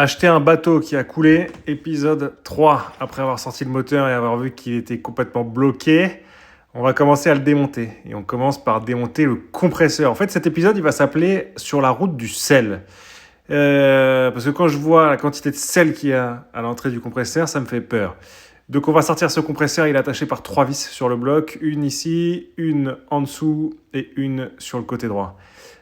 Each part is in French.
Acheter un bateau qui a coulé, épisode 3. Après avoir sorti le moteur et avoir vu qu'il était complètement bloqué, on va commencer à le démonter. Et on commence par démonter le compresseur. En fait, cet épisode, il va s'appeler Sur la route du sel. Parce que quand je vois la quantité de sel qu'il y a à l'entrée du compresseur, ça me fait peur. Donc on va sortir ce compresseur, il est attaché par 3 vis sur le bloc, une ici, une en dessous et une sur le côté droit.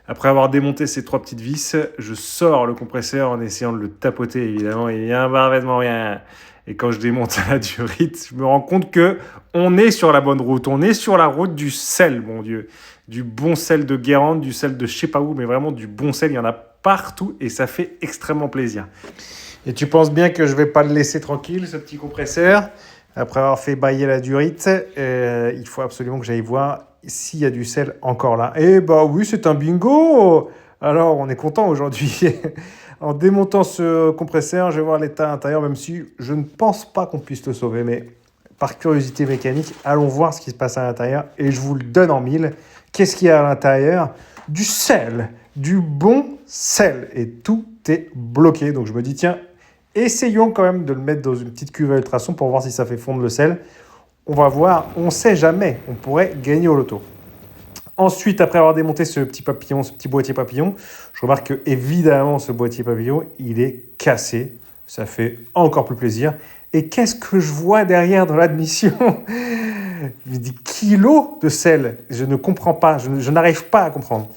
Après avoir démonté ces 3 petites vis, je sors le compresseur en essayant de le tapoter, évidemment, il y a parfaitement rien. Et quand je démonte la durite, je me rends compte que on est sur la bonne route, on est sur la route du sel, mon Dieu. Du bon sel de Guérande, du sel de je sais pas où, mais vraiment du bon sel, il y en a partout et ça fait extrêmement plaisir. Et tu penses bien que je vais pas le laisser tranquille, ce petit compresseur. Après avoir fait bailler la durite, il faut absolument que j'aille voir s'il y a du sel encore là. Eh bah oui, c'est un bingo. Alors, on est content aujourd'hui. En démontant ce compresseur, je vais voir l'état intérieur, même si je ne pense pas qu'on puisse le sauver. Mais par curiosité mécanique, allons voir ce qui se passe à l'intérieur et je vous le donne en mille. Qu'est-ce qu'il y a à l'intérieur ? Du sel, du bon sel. Et tout est bloqué. Donc je me dis, tiens, essayons quand même de le mettre dans une petite cuve à ultrasons pour voir si ça fait fondre le sel. On va voir, on ne sait jamais, on pourrait gagner au loto. Ensuite, après avoir démonté ce petit papillon, ce petit boîtier papillon, je remarque que évidemment ce boîtier papillon, il est cassé. Ça fait encore plus plaisir. Et qu'est-ce que je vois derrière dans l'admission ? Je me dis kilos de sel. Je ne comprends pas, je n'arrive pas à comprendre.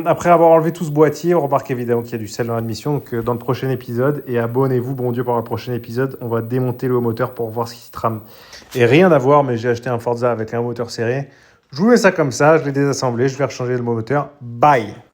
Après avoir enlevé tout ce boîtier, on remarque évidemment qu'il y a du sel dans l'admission. Donc dans le prochain épisode, et abonnez-vous, bon Dieu, pour le prochain épisode, on va démonter le moteur pour voir ce qui se trame. Et rien à voir, mais j'ai acheté un Forza avec un moteur serré. Je vous mets ça comme ça, je l'ai désassemblé, je vais rechanger le moteur. Bye!